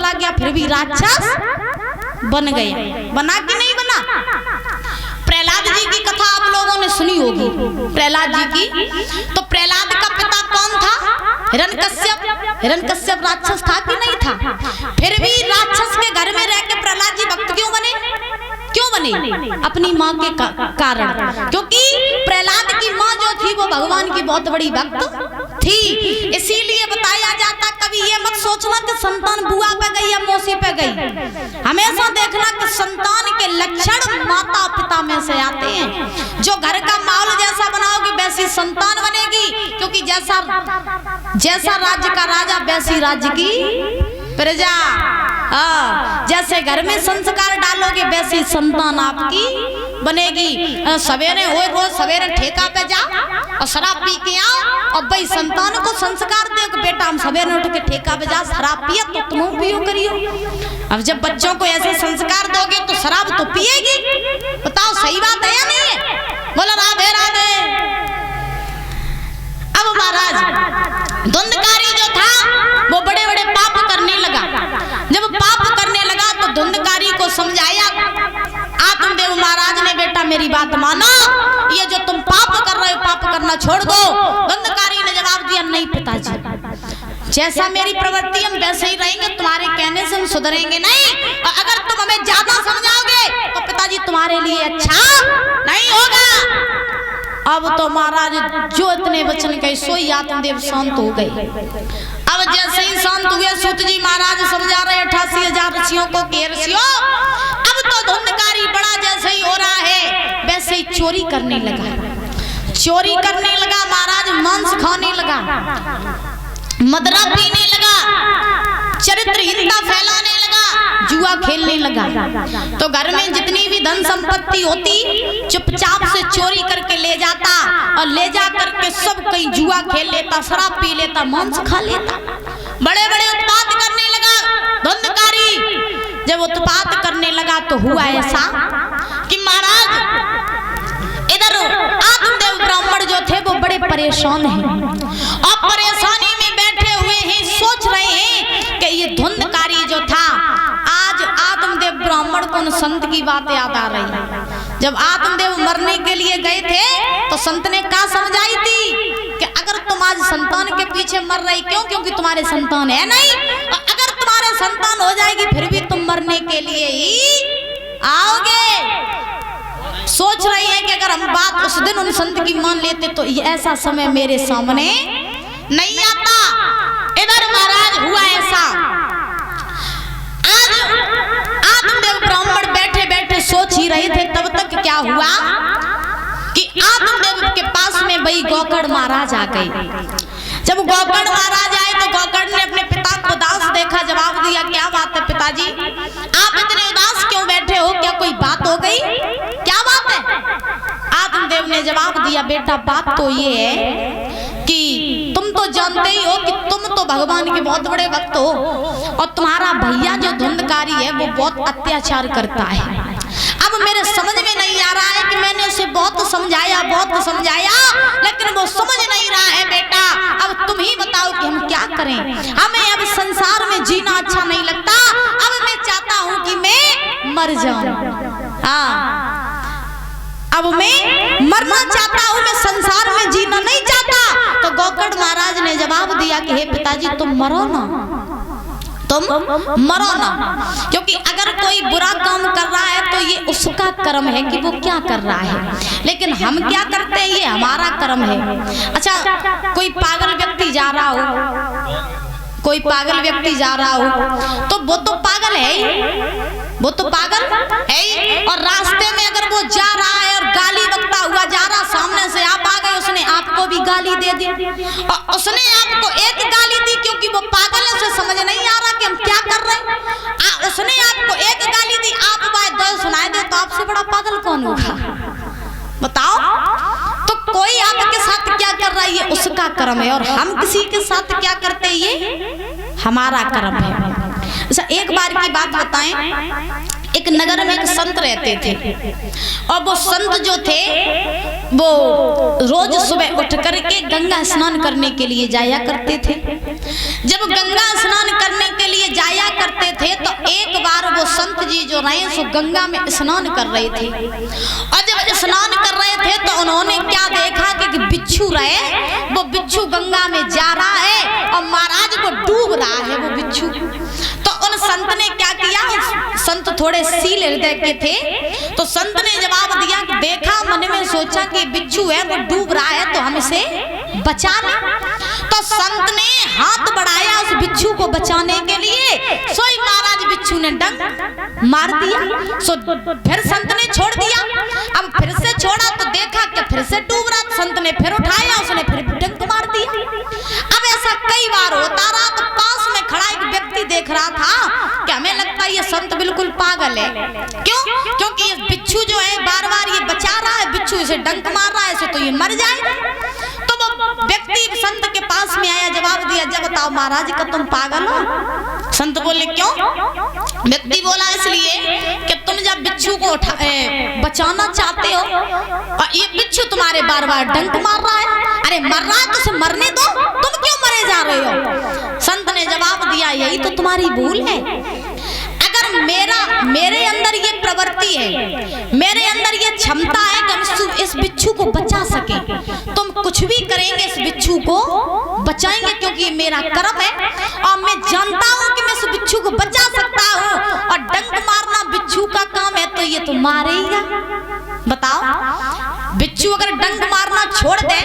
चला गया, फिर भी राक्षस बन गया। बना कि नहीं बना? प्रहलाद जी की कथा आप लोगों ने सुनी होगी, प्रहलाद जी की। तो प्रहलाद का पिता कौन था? हिरण्यकश्यप। हिरण्यकश्यप राक्षस था कि नहीं था? फिर भी राक्षस के घर में रह के प्रहलाद जी भक्त क्यों बने? क्यों बने? अपनी माँ के कारण। क्योंकि प्रहलाद की माँ जो थी वो भगवान की बहुत बड़ी भक्त थी। इसीलिए बताया जाता, कभी ये मत सोचना कि संतान बुआ पे गई या मौसी पे गई। हमेशा देखना कि संतान के लक्षण माता पिता में से आते हैं। जो घर का माहौल जैसा बनाओगी वैसी संतान बनेगी, क्योंकि जैसा राज्य का राजा वैसी राज्य की प्रजा। जैसे घर में संस्कार डालोगे वैसी संतान आपकी बनेगी। सवेरे हो, रोज सवेरे ठेका पे जाओ और शराब पी के आओ, और भाई संतान को संस्कार दे कि बेटा हम सवेरे उठ के ठेका पे जा शराब पिए तो तुम पियो करियो। अब जब बच्चों को ऐसे संस्कार दोगे तो शराब तो पिएगी। बताओ सही बात है या नहीं है? बोलो राधे राधे। अब महाराज धुंधकारी जो था वो बड़े बड़े पाप करने लगा। जब पाप करने लगा तो धुंधकारी को समझाया आत्मदेव महाराज ने, बेटा मेरी बात मानो, ये जो तुम पाप कर रहे हो पाप करना छोड़ दो। धुंधकारी ने जवाब दिया, नहीं पिताजी, जैसा मेरी प्रवृत्ति हम वैसे ही रहेंगे, तुम्हारे कहने से हम सुधरेंगे नहीं। और अगर तुम हमें ज्यादा समझाओगे तो पिताजी तुम्हारे लिए अच्छा नहीं होगा। अब तो महाराज जो इतने वचन कहे सोई आत्मदेव शांत हो गए। अब जैसे ही शांत हुए सूत जी महाराज समझा रहे 88,000 ऋषियों को कि ऋषियों, अब तो धुंधकारी बड़ा जैसे ही हो रहा है वैसे ही चोरी करने लगा। चोरी करने लगा महाराज, मांस खाने लगा, मदरा पीने लगा, चरित्रहीनता फैलाने लगा, जुआ खेलने लगा। तो घर में जितनी भी धन संपत्ति होती चुपचाप से चोरी करके ले जाता, और ले जा करके सब कहीं जुआ खेल लेता, शराब पी लेता, मांस खा लेता। बड़े बड़े उत्पात करने लगा धुंधकारी। जब उत्पात करने लगा तो हुआ ऐसा कि महाराज इधर आत्मदेव ब्राह्मण जो थे वो बड़े परेशान हैं, और परेशानी में बैठे हुए हैं, सोच रहे हैं कि ये धुंधकारी जो था, आज आत्मदेव ब्राह्मण को उन संत की बात याद आ रही। जब आत्मदेव मरने के लिए गए थे तो संत ने क्या समझाई थी कि अगर तुम आज संतान के पीछे मर रही, क्यों? क्योंकि तुम्हारे संतान है नहीं, और अगर तुम्हारे संतान हो जाएगी फिर भी तुम मरने के लिए ही आओगे। सोच रही है कि अगर हम बात उस दिन उन संत की मान लेते तो ऐसा समय मेरे सामने नहीं आता। इधर महाराज हुआ ऐसा, आज आत्मदेव ब्राह्मण बैठे बैठे सोच ही रहे थे, तब तक क्या हुआ कि आत्मदेव के पास में वही गौकर्ण महाराज आ गए। जब गौकर्ण महाराज आए तो गौकर्ण ने अपने पिता को उदास देखा, जवाब दिया, क्या बात है पिताजी, आप इतने उदास क्यों बैठे हो? क्या कोई बात हो गई? क्या बात है? आत्मदेव ने जवाब दिया, बेटा बात तो ये है कि तुम तो जानते ही हो कि तुम तो भगवान के बहुत बड़े भक्त हो, और तुम्हारा भैया जो धुंधकारी है वो बहुत अत्याचार करता है। अब मेरे समझ में नहीं आ रहा है कि मैंने उसे बहुत समझाया लेकिन वो समझ नहीं रहा है। बेटा अब तुम ही बताओ कि हम क्या करें? हमें अब संसार में जीना अच्छा नहीं लगता, अब मैं चाहता हूँ कि मैं मर जाऊं। अब मैं मरना चाहता हूँ, मैं संसार में जीना नहीं चाहता। तो गौकर्ण महाराज ने जवाब दिया कि हे पिताजी तुम मरो ना, तुम मरो ना, क्योंकि अगर कोई बुरा काम कर रहा है तो ये उसका कर्म है कि वो क्या कर रहा है, लेकिन हम क्या करते हैं ये हमारा कर्म है। अच्छा कोई पागल व्यक्ति जा रहा हो, कोई पागल व्यक्ति जा रहा हो तो वो तो पागल है ही, वो तो पागल है ही, और रास्ते में अगर वो जा रहा है और गाली बकता हुआ जा रहा, सामने से आप आ गए, उसने आपको भी गाली दे दी, और उसने आपको एक गाली दी क्योंकि वो पागल है, उसे समझ नहीं आ रहा कि हम क्या कर रहे हैं। उसने आपको एक गाली दी, आप बात दो सुनाए दे, तो आपसे बड़ा पागल कौन होगा बताओ? तो कोई आपके साथ क्या कर रहा है ये उसका कर्म है, और हम किसी के साथ क्या करते हैं ये हमारा कर्म है। अच्छा एक बार की बात बताएं, एक नगर में एक संत रहते थे, और वो संत जो थे वो रोज सुबह उठ करके गंगा स्नान करने के लिए जाया करते थे। जब गंगा स्नान करने के लिए जाया करते थे जो रहे सो गंगा में स्नान कर रहे थे, और जब स्नान कर रहे थे तो उन्होंने क्या देखा कि बिच्छू रहे, वो बिच्छू गंगा में जा रहा है और महाराज को डूब रहा है वो बिच्छू। तो उन संत ने क्या किया, संत थोड़े सील हृदय के थे, तो संत ने जवाब दिया, देखा मन में सोचा कि बिच्छू है वो डूब रहा है तो हम इसे बचा लें। तो संत ने हाथ बढ़ाया उस बिच्छू को बचाने के लिए, सोई महाराज बिच्छू ने डंक मार दिया। सो फिर संत ने छोड़ दिया, अब फिर से छोड़ा तो देखा कि फिर से डूब रहा, संत ने फिर उठाया, उसने फिर डंक मार दिया। अब ऐसा कई बार होता रहा, तो पास में खड़ा एक व्यक्ति देख रहा था कि हमें लगता है ये संत बिल्कुल पागल है। क्यों? क्योंकि ये बिच्छू जो है बार बार ये बचा रहा है, बिच्छू इसे डंक मार रहा है, ऐसे तो ये मर जाएगा। तो वो व्यक्ति संत के पास में आया, जवाब दिया, जब बताओ महाराज का तुम पागल हो? संत बोले क्यों? व्यक्ति बोला इसलिए कि तुम जब बिच्छू को बचाना चाहते हो और ये बिच्छू तुम्हारे बार बार डंक मार रहा है, अरे मर रहा है तो उसे मरने दो, तुम क्यों मरे जा रहे हो? संत ने जवाब दिया, यही तो तुम्हारी भूल है। अगर मेरे अंदर ये प्रवृत्ति है, मेरे अंदर ये क्षमता है कि हम इस बिच्छू को बचा सके, तुम कुछ भी करेंगे इस बिच्छू को बचाएंगे, क्योंकि ये मेरा कर्म है और मैं जानता हूँ कि मैं इस बिच्छू को बचा सकता हूँ, और डंक मारना बिच्छू का काम है तो ये तो मारेगा। बताओ, बिच्छू अगर डंक मारना छोड़ दे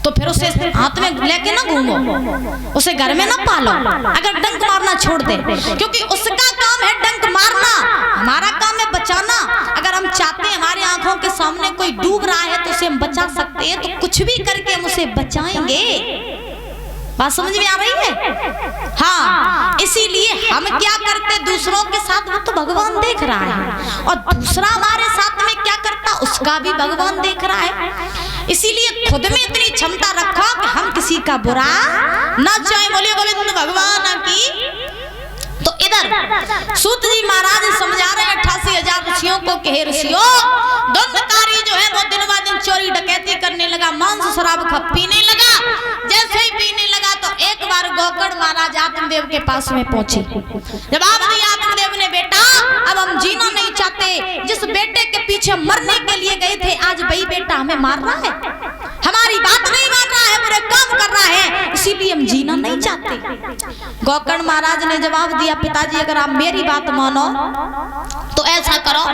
तो फिर उसे हाथ में लेके ना घूमो, उसे घर में ना पालो, अगर डंक मारना छोड़ दे, क्योंकि उसका काम है डंक मारना, हमारा काम है बचाना। अगर हम चाहते हैं हमारे आंखों के सामने कोई डूब रहा है तो उसे हम बचा सकते हैं, तो कुछ भी करके हम उसे बचाएंगे। बात समझ में आ रही है? हाँ, इसीलिए हम क्या करते दूसरों के साथ, वो तो भगवान देख रहा है, और दूसरा हमारे साथ में क्या करता उसका भी भगवान देख रहा है। इसीलिए खुद में इतनी क्षमता रखो कि हम किसी का बुरा ना चाहे। बोलिए गोविंद भगवान की। तो इधर सूत जी महाराज समझा रहे 88,000 ऋषियों को कि हे ऋषियों, धुंधकारी जो है वो दिन ब दिन चोरी डकैती करने लगा, मांस शराब पीने लगा। जैसे ही पीने लगा तो एक बार गोकर्ण महाराज आत्मदेव के पास में पहुंचे। जवाब दिया आत्मदेव ने, बेटा अब हम जीना नहीं चाहते, जिस बेटे के पीछे मरने के लिए गए थे आज वही बेटा हमें मार रहा है, हमारी बात नहीं मान रहा है, बुरे काम कर रहा है, इसीलिए हम जीना नहीं चाहते। गोकर्ण महाराज ने जवाब दिया, पिताजी अगर आप मेरी बात मानो तो ऐसा करो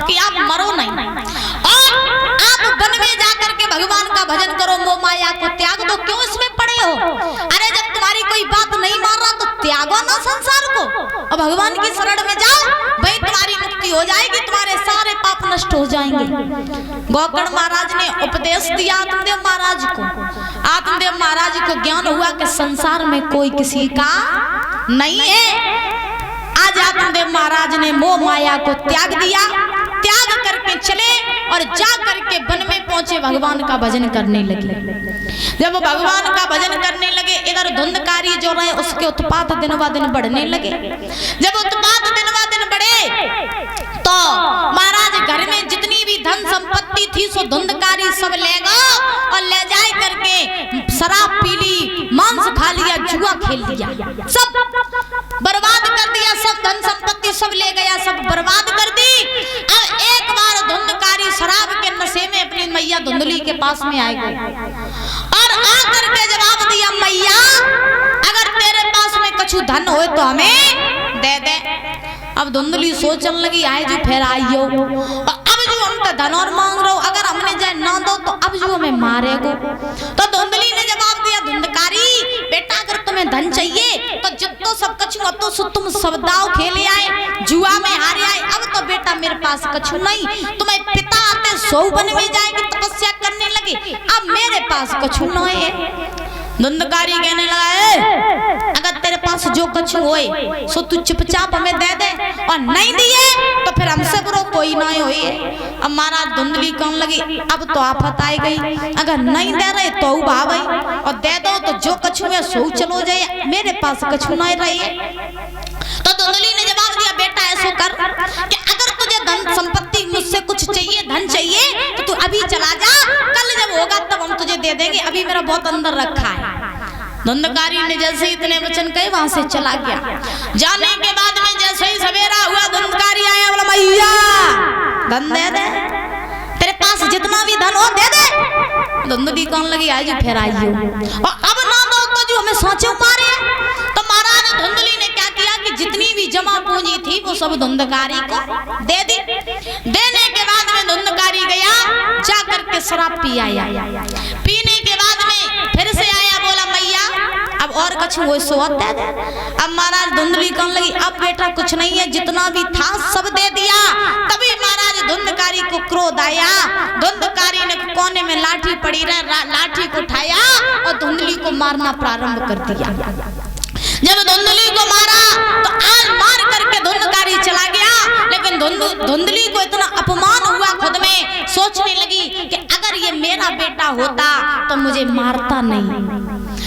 कि आप मरो नहीं, और आप वन में जाकर के भगवान का भजन करो, मोह माया को त्याग दो। क्यों इसमें पड़े हो? अरे जब तुम्हारी कोई बात नहीं मान रहा तो त्यागो ना संसार को, और भगवान की शरण में जाओ, भाई तुम्हारी मुक्ति हो जाएगी, तुम्हारे सारे पाप नष्ट हो जाएंगे। गोकर्ण महाराज ने उपदेश दिया आत्मदेव महाराज को। आत्मदेव महाराज को ज्ञान हुआ कि संसार में कोई किसी का नहीं है। आज आत्मदेव महाराज ने मोह माया को त्याग दिया, त्याग करके चले और जा करके वन में पहुंचे, भगवान का भजन करने लगे। जब भगवान का भजन करने लगे, इधर धुंधकारी जो रहे उसके उत्पात दिन ब दिन बढ़ने लगे। जब उत्पात दिन ब दिन बढ़े तो महाराज घर में जितनी भी धन संपत्ति थी सो धुंधकारी सब ले गए, और ले जाए करके शराब पी ली, मांस खा लिया, जुआ खेल लिया, सब बर्बाद कर दिया, सब धन संपत्ति सब ले गया, सब बर्बाद कर दी। अब एक बार धुंधकारी शराब के नशे में अपनी मैया धुंधली के पास में आए गए और आकर के जवाब दिया, मैया अगर तेरे पास में कछु धन हो तो हमें दे दे। अब धुंधली सोचने लगी, आए जो फिर आइयो, अब जो हम तो धन और मांग रहे हो, अगर हमने जाए ना दो तो अब जो हमें मारेगो। तो धुंधली ने जवाब दिया, धुंधकारी बेटा अगर तुम्हें धन चाहिए तो जितो सब कछु तो सो तुम सब दाव खेले आए, जुआ में हारे आए, अब तो बेटा मेरे पास कछु नहीं, तुम्हें पिता आते 100 वन में जाएगी तपस्या करने लगे, अब मेरे पास कछु नहीं है। धुंधकारी कहने लगा, अगर तेरे पास जो कछु होए सो तू चुपचाप हमें दे दे, और नहीं दिए तो फिर हमसे बुरो कोई ना होए। अब महाराज धुंधली कहने लगी, अब तो आफत आई गई, अगर नहीं दे रहे तो भाई, और दे दो तो जो कछु है सो चलो जाए, मेरे पास कछु नहीं रही है। तो धुंधली ने जवाब दिया, बेटा ऐसा कर कि अगर तुझे धन संपत्ति मुझसे कुछ चाहिए, धन चाहिए, तो तू अभी चला जा, कल जब होगा तब हम तुझे दे देंगे, अभी मेरा बहुत अंदर रखा है। धुंधकारी ने जैसे इतने वचन कहे वहां से चला गया। जाने के बाद में जैसे ही सवेरा हुआ धुंधकारी आया, बोला मैया धन दे दे, तेरे पास जितना भी धन हो दे दे। धुंधली कौन लगी आज फिर आई हो, और अब ना दो तो जो हमें सोचे मारे। तो महाराज धुंधली ने क्या किया कि जितनी भी जमा पूंजी थी वो सब धुंधकारी को दे दी। देने के बाद में धुंधकारी गया, जा करके शराब पी आया। पीने के बाद में फिर से आया, बोला मैया अब और कुछ वो सोत दे दे। अब महाराज धुंधली कहने लगी अब बेटा कुछ नहीं है, जितना भी था सब दे दिया। तभी महाराज धुंधकारी को क्रोध आया। धुंधकारी ने कोने में लाठी पड़ी रहा, लाठी को उठाया और धुंधली को मारना प्रारंभ कर दिया। जब धुंधली को मारा तो आज मार करके धुंधकारी चला गया। लेकिन धुंधली को इतना अपमान हुआ, खुद में सोचने लगी कि अगर ये मेरा बेटा होता तो मुझे मारता नहीं,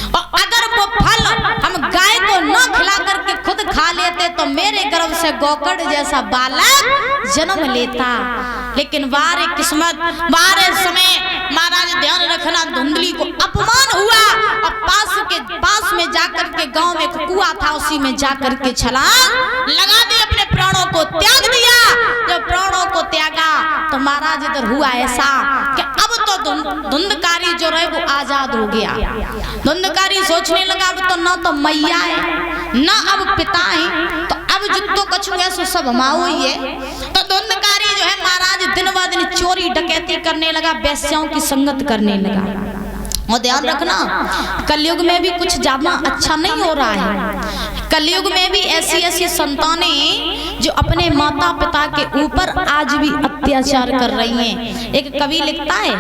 और अगर वो फल हम गाय को न खिला करके खुद खा लेते तो मेरे गर्भ से गोकर्ण जैसा बालक जन्म लेता। लेकिन वारे किस्मत, वारे समय महाराज ध्यान रखना, धुंधली को अपमान हुआ और पास में जाकर के गांव में एक कुआं था, उसी में जाकर के छलांग लगा दी, अपने प्राणों को त्याग दिया। जब प्राणों को त्यागा तो महाराज इधर हुआ ऐसा कि अब तो धुंधकारी जो रहे वो आजाद हो गया। धुंधकारी सोचने लगा अब तो ना तो मैया है ना अब पिता है, तो अब जितो कछु है सो सब हमाओ ही है। तो धुंधकारी जो है महाराज दिन ब दिन चोरी डकैती करने लगा, वेश्याओं की संगत करने लगा। और ध्यान रखना कलयुग में भी कुछ ज्यादा अच्छा नहीं हो रहा है। कलयुग में भी ऐसी संतानें जो अपने माता पिता के ऊपर आज भी अत्याचार कर रही हैं। एक कवि लिखता है